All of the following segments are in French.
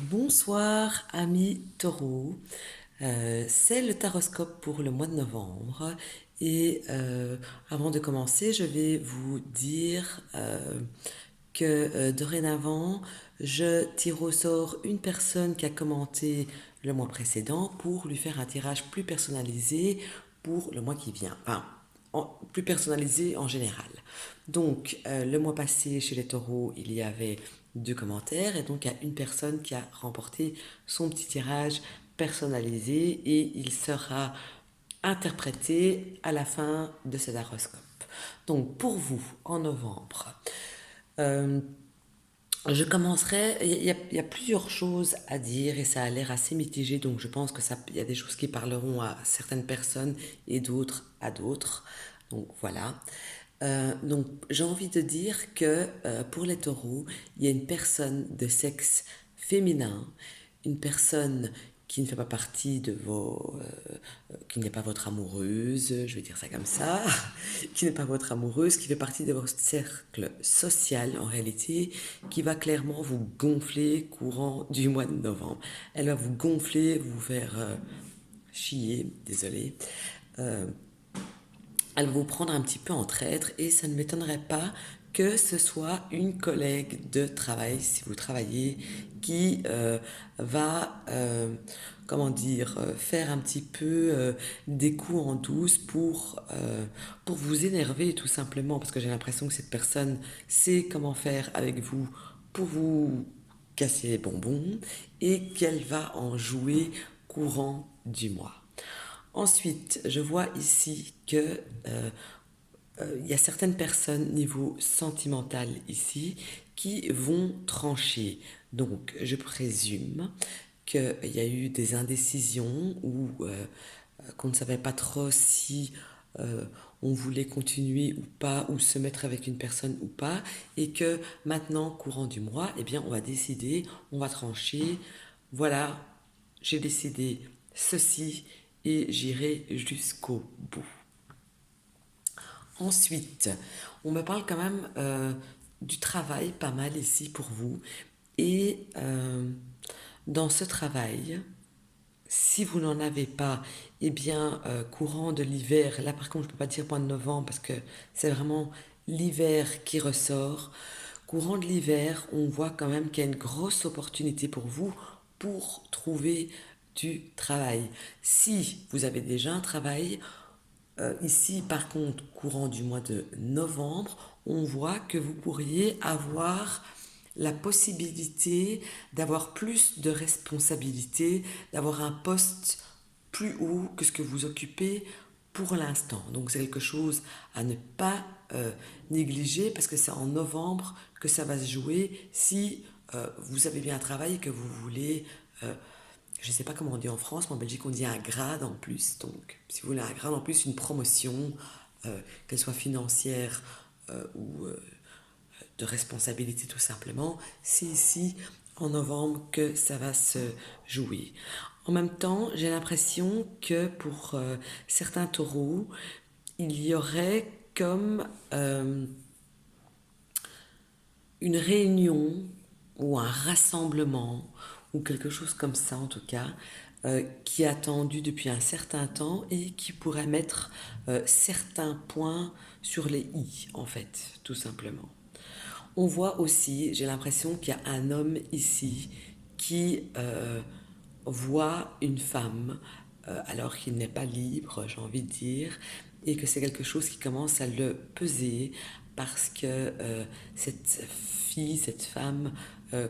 Bonsoir, amis taureaux. C'est le taroscope pour le mois de novembre. Et avant de commencer, je vais vous dire que dorénavant, je tire au sort une personne qui a commenté le mois précédent pour lui faire un tirage plus personnalisé pour le mois qui vient. Enfin, plus personnalisé en général. Donc, le mois passé, chez les taureaux, il y avait 2 commentaires et donc il y a une personne qui a remporté son petit tirage personnalisé et il sera interprété à la fin de cet horoscope. Donc, pour vous, en novembre, euh, je commencerai, il y a plusieurs choses à dire et ça a l'air assez mitigé, donc je pense que il y a des choses qui parleront à certaines personnes et d'autres à d'autres. Donc voilà. Donc j'ai envie de dire que pour les taureaux, il y a une personne de sexe féminin, une personne qui ne fait pas partie de qui n'est pas votre amoureuse, je vais dire ça comme ça, qui n'est pas votre amoureuse, qui fait partie de votre cercle social en réalité, qui va clairement vous gonfler courant du mois de novembre. Elle va vous gonfler, vous faire chier, désolé. Euh, Elle va vous prendre un petit peu en traître et ça ne m'étonnerait pas que ce soit une collègue de travail, si vous travaillez, qui va, comment dire, faire un petit peu des coups en douce pour vous énerver tout simplement, parce que j'ai l'impression que cette personne sait comment faire avec vous pour vous casser les bonbons et qu'elle va en jouer courant du mois. Ensuite, je vois ici que il y a certaines personnes niveau sentimental ici qui vont trancher. Donc, je présume qu'il y a eu des indécisions ou qu'on ne savait pas trop si euh, on voulait continuer ou pas, ou se mettre avec une personne ou pas, et que maintenant, courant du mois, eh bien, on va décider, on va trancher. Voilà, j'ai décidé ceci et j'irai jusqu'au bout. Ensuite, on me parle quand même du travail pas mal ici pour vous. Et dans ce travail, si vous n'en avez pas, eh bien, courant de l'hiver, là par contre, je ne peux pas dire mois de novembre parce que c'est vraiment l'hiver qui ressort. Courant de l'hiver, on voit quand même qu'il y a une grosse opportunité pour vous pour trouver du travail. Si vous avez déjà un travail, ici, par contre, courant du mois de novembre, on voit que vous pourriez avoir la possibilité d'avoir plus de responsabilités, d'avoir un poste plus haut que ce que vous occupez pour l'instant. Donc c'est quelque chose à ne pas négliger parce que c'est en novembre que ça va se jouer si vous avez bien un travail et que vous voulez je ne sais pas comment on dit en France, mais en Belgique on dit un grade en plus. Donc si vous voulez un grade en plus, une promotion, qu'elle soit financière ou de responsabilité tout simplement, c'est ici en novembre que ça va se jouer. En même temps, j'ai l'impression que pour certains taureaux, il y aurait comme une réunion ou un rassemblement ou quelque chose comme ça en tout cas qui est attendu depuis un certain temps et qui pourrait mettre certains points sur les i en fait tout simplement. On voit aussi, j'ai l'impression qu'il y a un homme ici qui voit une femme alors qu'il n'est pas libre, j'ai envie de dire, et que c'est quelque chose qui commence à le peser parce que cette fille, cette femme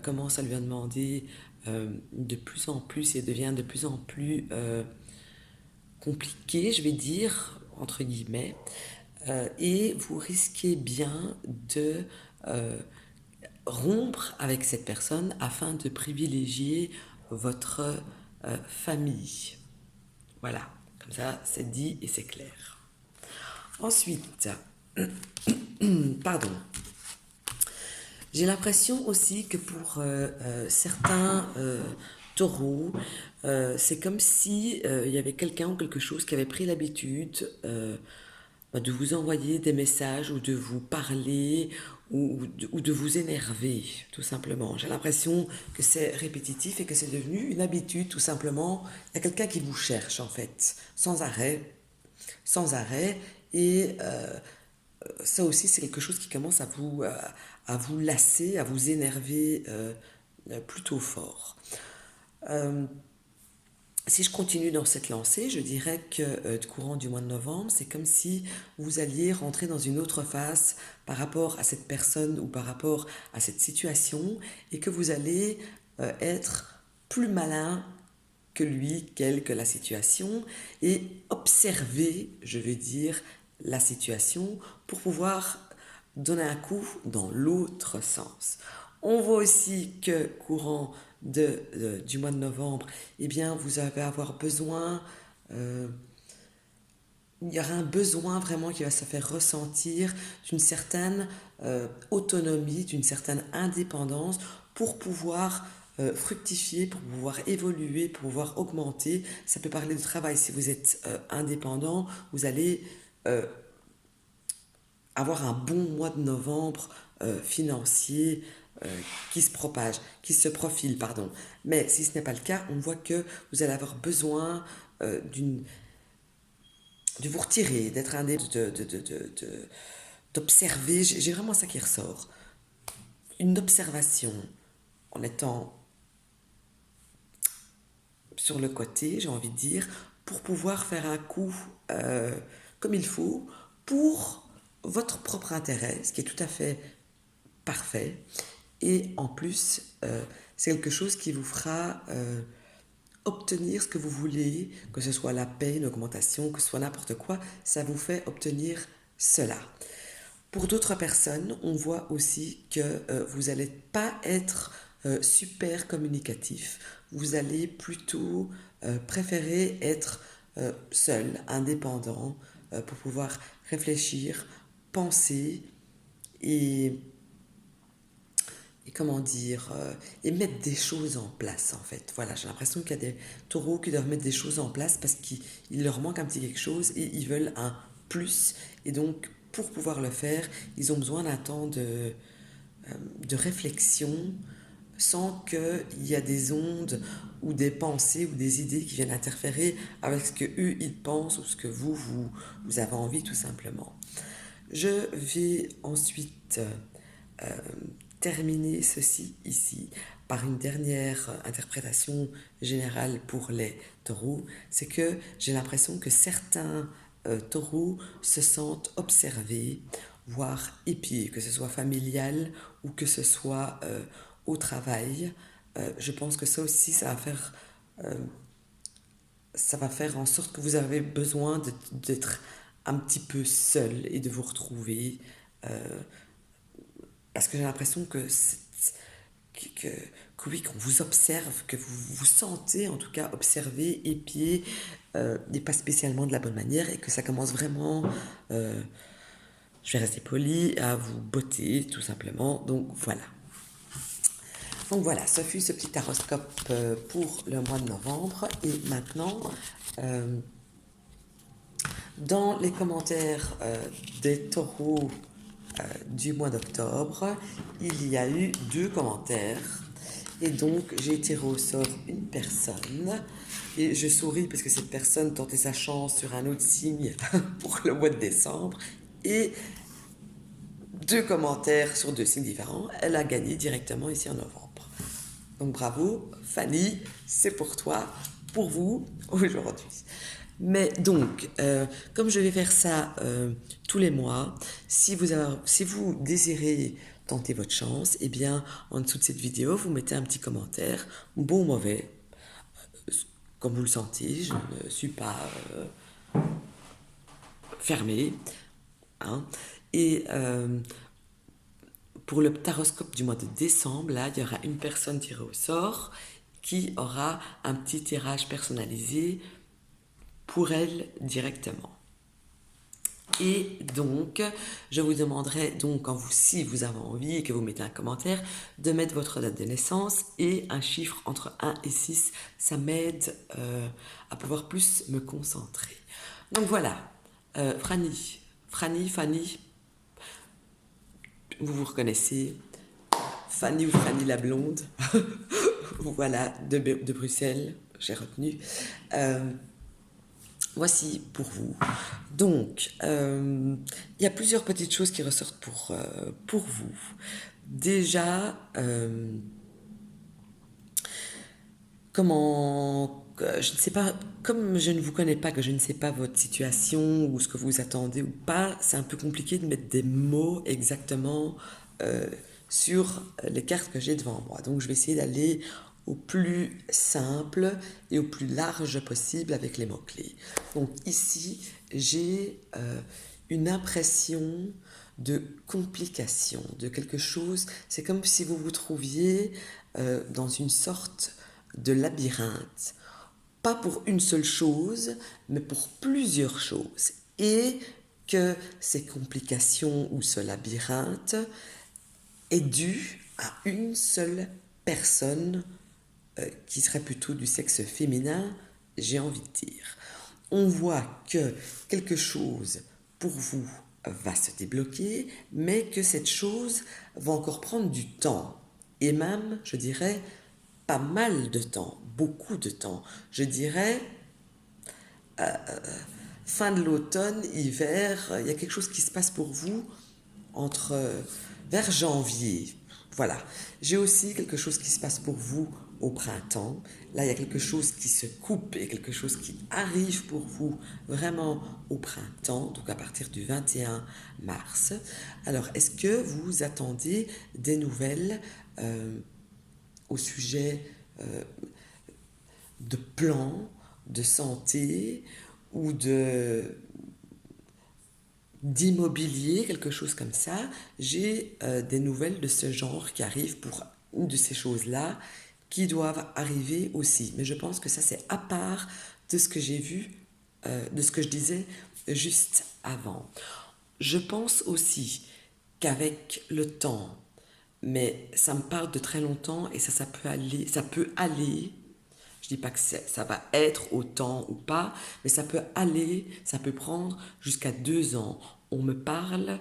commence à lui en demander de plus en plus et devient de plus en plus compliqué, je vais dire, entre guillemets, et vous risquez bien de euh, rompre avec cette personne afin de privilégier votre famille. Voilà, comme ça c'est dit et c'est clair. Ensuite, pardon, j'ai l'impression aussi que pour certains taureaux, c'est comme si il y avait quelqu'un ou quelque chose qui avait pris l'habitude de vous envoyer des messages ou de vous parler ou de vous énerver, tout simplement. J'ai l'impression que c'est répétitif et que c'est devenu une habitude, tout simplement. Il y a quelqu'un qui vous cherche, en fait, sans arrêt, sans arrêt. Et ça aussi, c'est quelque chose qui commence à vous lasser, à vous énerver plutôt fort. Euh, Si je continue dans cette lancée, je dirais que courant du mois de novembre, c'est comme si vous alliez rentrer dans une autre phase par rapport à cette personne ou par rapport à cette situation et que vous allez être plus malin que lui, qu'elle, que la situation et observer, je vais dire, la situation pour pouvoir donner un coup dans l'autre sens. On voit aussi que courant du mois de novembre, eh bien, vous allez avoir besoin, euh, il y aura un besoin vraiment qui va se faire ressentir d'une certaine autonomie, d'une certaine indépendance pour pouvoir fructifier, pour pouvoir évoluer, pour pouvoir augmenter. Ça peut parler de travail. Si vous êtes indépendant, vous allez euh, avoir un bon mois de novembre financier qui se propage, qui se profile, pardon. Mais si ce n'est pas le cas, on voit que vous allez avoir besoin d'une de vous retirer, d'être d'observer. J'ai vraiment ça qui ressort. Une observation en étant sur le côté, j'ai envie de dire, pour pouvoir faire un coup comme il faut pour votre propre intérêt, ce qui est tout à fait parfait. Et en plus, c'est quelque chose qui vous fera obtenir ce que vous voulez, que ce soit la paix, une augmentation, que ce soit n'importe quoi, ça vous fait obtenir cela. Pour d'autres personnes, on voit aussi que vous n'allez pas être super communicatif. Vous allez plutôt préférer être seul, indépendant, pour pouvoir réfléchir, penser et comment dire, et mettre des choses en place en fait. Voilà, j'ai l'impression qu'il y a des taureaux qui doivent mettre des choses en place parce qu'il leur manque un petit quelque chose et ils veulent un plus. Et donc, pour pouvoir le faire, ils ont besoin d'un temps de réflexion sans qu'il y ait des ondes ou des pensées ou des idées qui viennent interférer avec ce que eux ils pensent ou ce que vous avez envie tout simplement. Je vais ensuite terminer ceci ici par une dernière interprétation générale pour les taureaux, c'est que j'ai l'impression que certains taureaux se sentent observés, voire épiés, que ce soit familial ou que ce soit au travail. Je pense que ça aussi, ça va faire en sorte que vous avez besoin d'être un petit peu seul et de vous retrouver. Euh, Parce que j'ai l'impression que, que oui, qu'on vous observe, que vous vous sentez en tout cas observé, épié, et pas spécialement de la bonne manière, et que ça commence vraiment, euh, je vais rester poli, à vous botter tout simplement. Donc voilà. Donc voilà, ce fut ce petit horoscope pour le mois de novembre. Et maintenant, euh, dans les commentaires des taureaux du mois d'octobre, il y a eu 2 commentaires. Et donc, j'ai tiré au sort une personne. Et je souris parce que cette personne tentait sa chance sur un autre signe pour le mois de décembre. Et 2 commentaires sur 2 signes différents. Elle a gagné directement ici en novembre. Donc bravo, Fanny, c'est pour toi, pour vous, aujourd'hui. Mais donc, comme je vais faire ça tous les mois, si vous désirez tenter votre chance, eh bien, en dessous de cette vidéo, vous mettez un petit commentaire, bon ou mauvais, comme vous le sentez. Je ne suis pas fermée. Hein. Et pour le taroscope du mois de décembre, là, il y aura une personne tirée au sort qui aura un petit tirage personnalisé pour elle directement. Et donc, je vous demanderai donc, si vous avez envie et que vous mettez un commentaire, de mettre votre date de naissance et un chiffre entre 1 et 6. Ça m'aide à pouvoir plus me concentrer. Donc voilà, Fanny, vous vous reconnaissez, Fanny ou Fanny la blonde, voilà, de Bruxelles, j'ai retenu. Euh, Voici pour vous. Donc, il y a plusieurs petites choses qui ressortent pour vous. Déjà, je ne sais pas, comme je ne vous connais pas, que je ne sais pas votre situation ou ce que vous attendez ou pas, c'est un peu compliqué de mettre des mots exactement euh, sur les cartes que j'ai devant moi. Donc je vais essayer d'aller au plus simple et au plus large possible avec les mots-clés. Donc ici, j'ai une impression de complication, de quelque chose. C'est comme si vous vous trouviez dans une sorte de labyrinthe. Pas pour une seule chose, mais pour plusieurs choses. Et que ces complications ou ce labyrinthe est dû à une seule personne qui serait plutôt du sexe féminin, j'ai envie de dire. On voit que quelque chose pour vous va se débloquer, mais que cette chose va encore prendre du temps. Et même, je dirais, pas mal de temps, beaucoup de temps. Je dirais, fin de l'automne, hiver, il y a quelque chose qui se passe pour vous entre vers janvier. Voilà. J'ai aussi quelque chose qui se passe pour vous au printemps. Là, il y a quelque chose qui se coupe et quelque chose qui arrive pour vous vraiment au printemps, donc à partir du 21 mars. Alors, est-ce que vous attendez des nouvelles au sujet de plans de santé ou d'immobilier, quelque chose comme ça? J'ai des nouvelles de ce genre qui arrivent pour une de ces choses-là qui doivent arriver aussi. Mais je pense que ça, c'est à part de ce que j'ai vu, de ce que je disais juste avant. Je pense aussi qu'avec le temps, mais ça me parle de très longtemps et ça peut aller. Je dis pas que ça va être autant ou pas, mais ça peut aller, ça peut prendre jusqu'à 2 ans. On me parle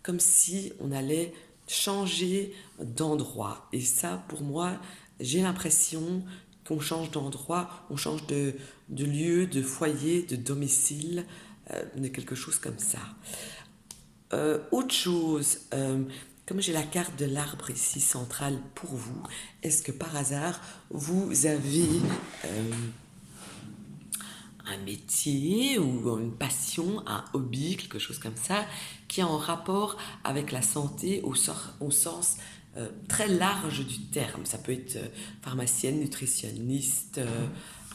comme si on allait changer d'endroit. Et ça, pour moi, j'ai l'impression qu'on change d'endroit, on change de lieu, de foyer, de domicile, de quelque chose comme ça. Autre chose, comme j'ai la carte de l'arbre ici centrale pour vous, est-ce que par hasard vous avez un métier ou une passion, un hobby, quelque chose comme ça, qui est en rapport avec la santé au sens très large du terme? Ça peut être pharmacienne, nutritionniste,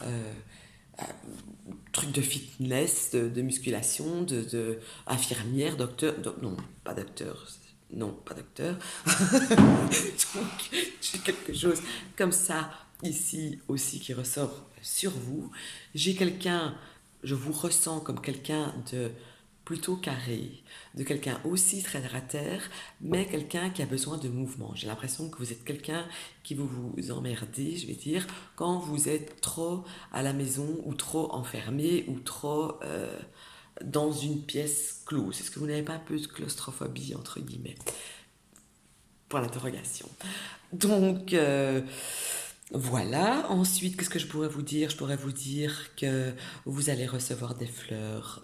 euh, truc de fitness, de musculation, infirmière, docteur, non, pas docteur, non, pas docteur. Donc, j'ai quelque chose comme ça ici aussi qui ressort sur vous. J'ai quelqu'un, je vous ressens comme quelqu'un de plutôt carré, de quelqu'un aussi très terre à terre, mais quelqu'un qui a besoin de mouvement. J'ai l'impression que vous êtes quelqu'un qui vous emmerdez, je vais dire, quand vous êtes trop à la maison ou trop enfermé ou trop dans une pièce close. Est-ce que vous n'avez pas un peu de claustrophobie, entre guillemets? Pour l'interrogation. Donc, voilà. Ensuite, qu'est-ce que je pourrais vous dire? Je pourrais vous dire que vous allez recevoir des fleurs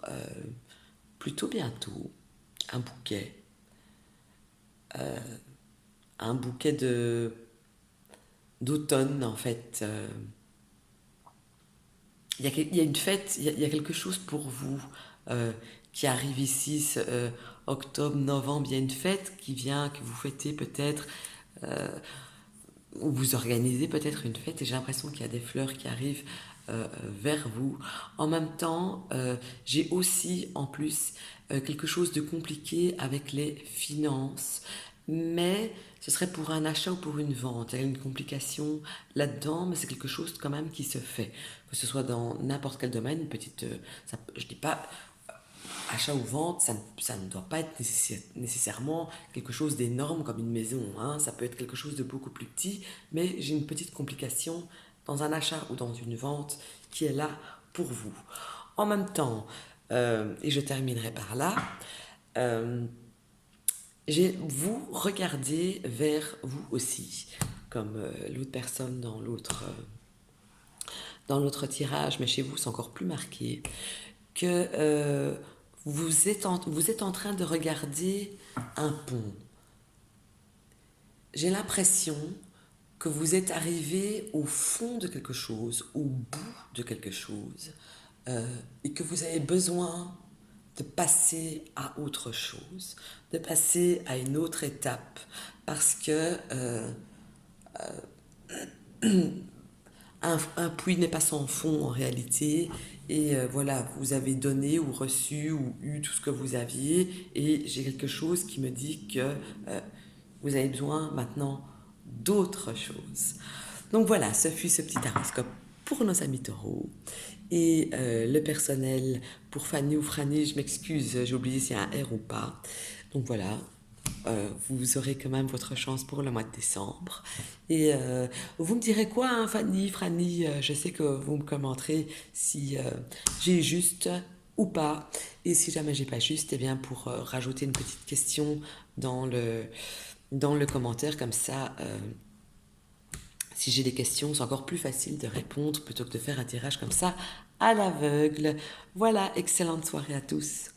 plutôt bientôt. Un bouquet. Un bouquet d'automne, en fait. Il y a une fête, il y a quelque chose pour vous euh, qui arrive ici, octobre, novembre. Il y a une fête qui vient, que vous fêtez peut-être, ou vous organisez peut-être une fête, et j'ai l'impression qu'il y a des fleurs qui arrivent vers vous. En même temps, j'ai aussi en plus quelque chose de compliqué avec les finances, mais ce serait pour un achat ou pour une vente. Il y a une complication là-dedans, mais c'est quelque chose quand même qui se fait. Que ce soit dans n'importe quel domaine, une petite... je dis pas achat ou vente, ça ne doit pas être nécessairement quelque chose d'énorme comme une maison, hein. Ça peut être quelque chose de beaucoup plus petit, mais j'ai une petite complication dans un achat ou dans une vente qui est là pour vous. En même temps, et je terminerai par là, euh, vous regardez vers vous aussi, comme l'autre personne dans l'autre tirage, mais chez vous c'est encore plus marqué, que vous êtes en train de regarder un pont. J'ai l'impression que vous êtes arrivé au fond de quelque chose, au bout de quelque chose, et que vous avez besoin de passer à autre chose, de passer à une autre étape, parce que un puits n'est pas sans fond en réalité, et voilà, vous avez donné ou reçu ou eu tout ce que vous aviez, et j'ai quelque chose qui me dit que vous avez besoin maintenant d'autre chose. Donc voilà, ce fut ce petit horoscope pour nos amis taureaux. Et le personnel pour Fanny ou Franny, je m'excuse, j'ai oublié s'il y a un R ou pas. Donc voilà, vous aurez quand même votre chance pour le mois de décembre. Et vous me direz quoi, hein, Fanny, Franny, je sais que vous me commenterez si j'ai juste ou pas. Et si jamais j'ai pas juste, eh bien pour rajouter une petite question dans dans le commentaire, comme ça, si j'ai des questions, c'est encore plus facile de répondre plutôt que de faire un tirage comme ça à l'aveugle. Voilà, excellente soirée à tous.